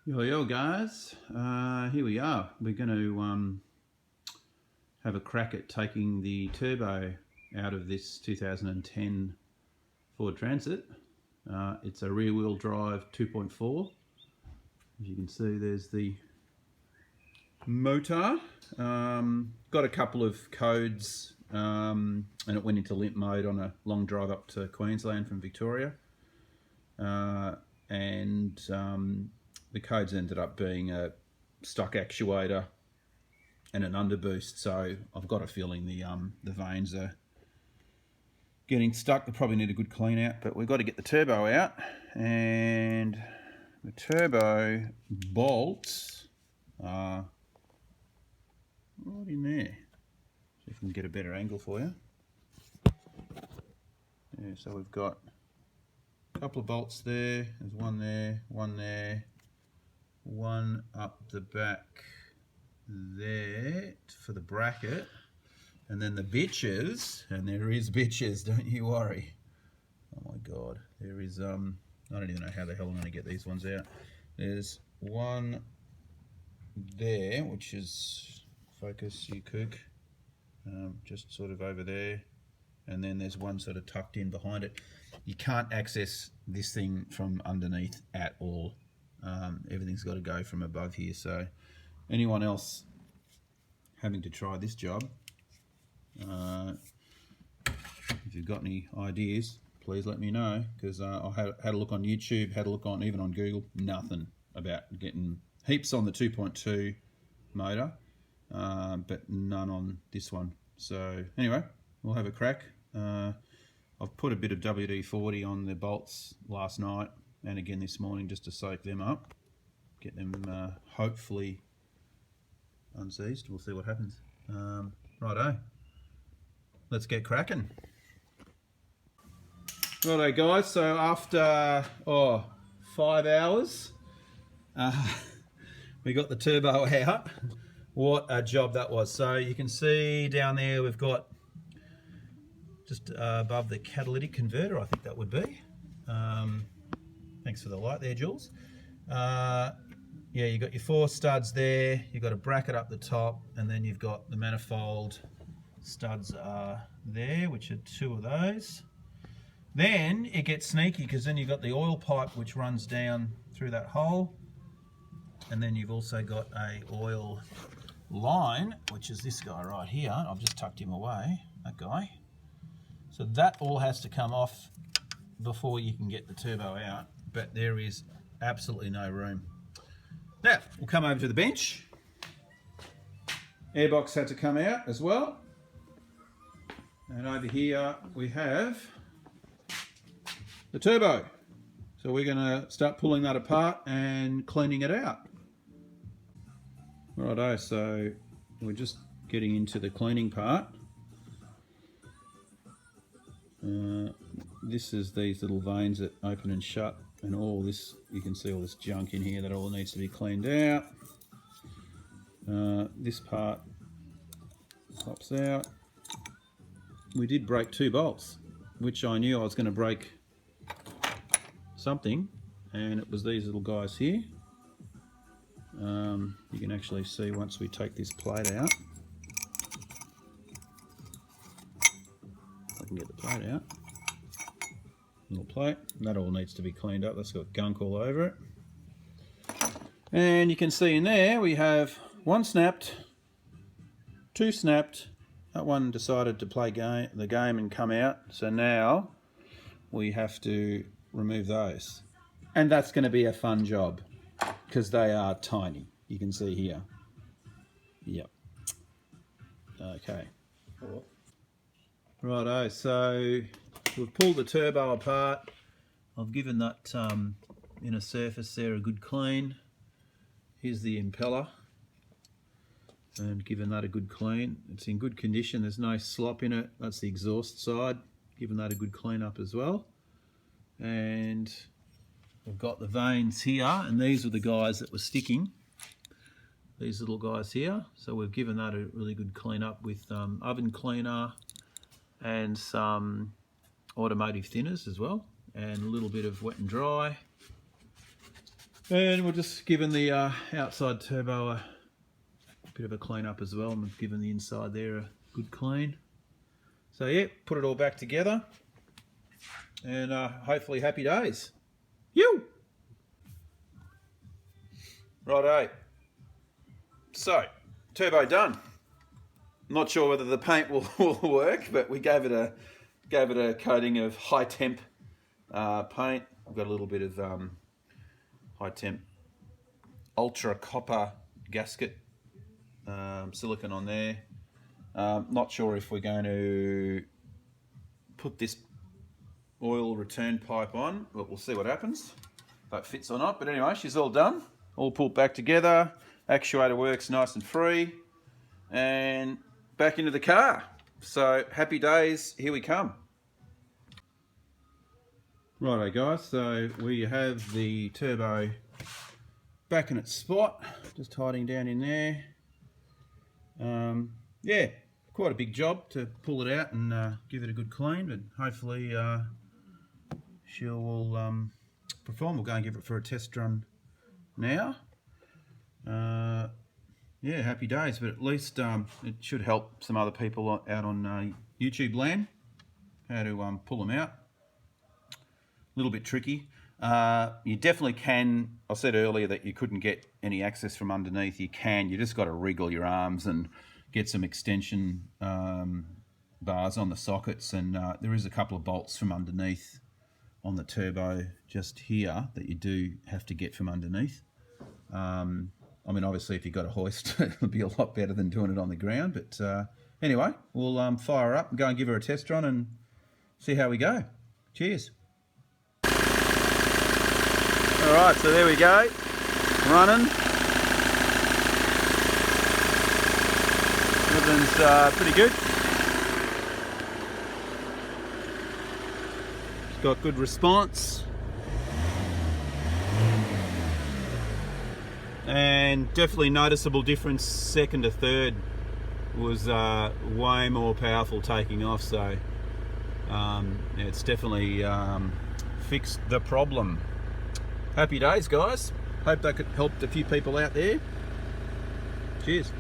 Yo guys, here we are. We're going to have a crack at taking the turbo out of this 2010 Ford Transit. It's a rear wheel drive 2.4. As you can see, there's the motor. Got a couple of codes and it went into limp mode on a long drive up to Queensland from Victoria. The codes ended up being a stock actuator and an underboost, so I've got a feeling the vanes are getting stuck. They probably need a good clean out, but we've got to get the turbo out, and the turbo bolts are right in there. See if we can get a better angle for you. Yeah, so we've got a couple of bolts there. There's one there, one up the back there for the bracket, and then the bitches, and there is bitches, don't you worry. Oh my god, there is I don't even know how the hell I'm going to get these ones out. There's one there, which is, focus you kook, just sort of over there, and then there's one sort of tucked in behind it. You can't access this thing from underneath at all. Everything's got to go from above here, so anyone else having to try this job, if you've got any ideas, please let me know, because I had a look on YouTube, had a look on even on Google, nothing about getting heaps on the 2.2 motor, but none on this one. So anyway, we'll have a crack. I've put a bit of WD-40 on the bolts last night and again this morning just to soak them up, get them hopefully unseized. We'll see what happens. Righto, let's get cracking. Righto guys, so after 5 hours, we got the turbo out. What a job that was. So you can see down there we've got just above the catalytic converter, I think that would be. Thanks for the light there, Jules. Yeah, you've got your 4 studs there, you've got a bracket up the top, and then you've got the manifold studs there, which are 2 of those. Then it gets sneaky, because then you've got the oil pipe which runs down through that hole, and then you've also got a oil line, which is this guy right here. I've just tucked him away, that guy. So that all has to come off before you can get the turbo out, but there is absolutely no room. Now, we'll come over to the bench. Airbox had to come out as well. And over here we have the turbo. So we're going to start pulling that apart and cleaning it out. Righto, so we're just getting into the cleaning part. This is these little vanes that open and shut, and all this, you can see all this junk in here that all needs to be cleaned out. This part pops out. We did break 2 bolts, which I knew I was going to break something, and it was these little guys here. You can actually see once we take this plate out. I can get the plate out. Little plate, that all needs to be cleaned up. That's got gunk all over it. And you can see in there we have 1 snapped, 2 snapped. That one decided to play the game and come out. So now we have to remove those. And that's going to be a fun job, because they are tiny. You can see here. Yep. Okay. Righto, so we've pulled the turbo apart. I've given that inner surface there a good clean. Here's the impeller, and given that a good clean. It's in good condition, there's no slop in it. That's the exhaust side, given that a good clean up as well. And we've got the vanes here, and these are the guys that were sticking. These little guys here. So we've given that a really good clean up with oven cleaner and some automotive thinners as well, and a little bit of wet and dry. And we're just giving the outside turbo a bit of a clean up as well, and we've given the inside there a good clean. So yeah, put it all back together, and hopefully happy days. You. Righto. So turbo done. Not sure whether the paint will work, but we gave it a coating of high temp paint. I've got a little bit of high temp ultra copper gasket silicone on there. Not sure if we're going to put this oil return pipe on, but we'll see what happens, if that fits or not. But anyway, she's all done, all pulled back together. Actuator works nice and free, and back into the car. So happy days, here we come. Righto guys, so we have the turbo back in its spot, just hiding down in there. Yeah, quite a big job to pull it out and give it a good clean, but hopefully she will perform. We'll go and give it for a test run now. Yeah, happy days, but at least it should help some other people out on YouTube land how to pull them out. A little bit tricky. You definitely can. I said earlier that you couldn't get any access from underneath. You can. You just got to wriggle your arms and get some extension bars on the sockets, and there is a couple of bolts from underneath on the turbo just here that you do have to get from underneath. I mean, obviously, if you've got a hoist, it'll be a lot better than doing it on the ground. But anyway, we'll fire her up and go and give her a test run and see how we go. Cheers. All right, so there we go, running. Everything's pretty good. It's got good response. And definitely noticeable difference second to third. Was way more powerful taking off, so it's definitely fixed the problem. Happy days guys, hope that could help a few people out there. Cheers.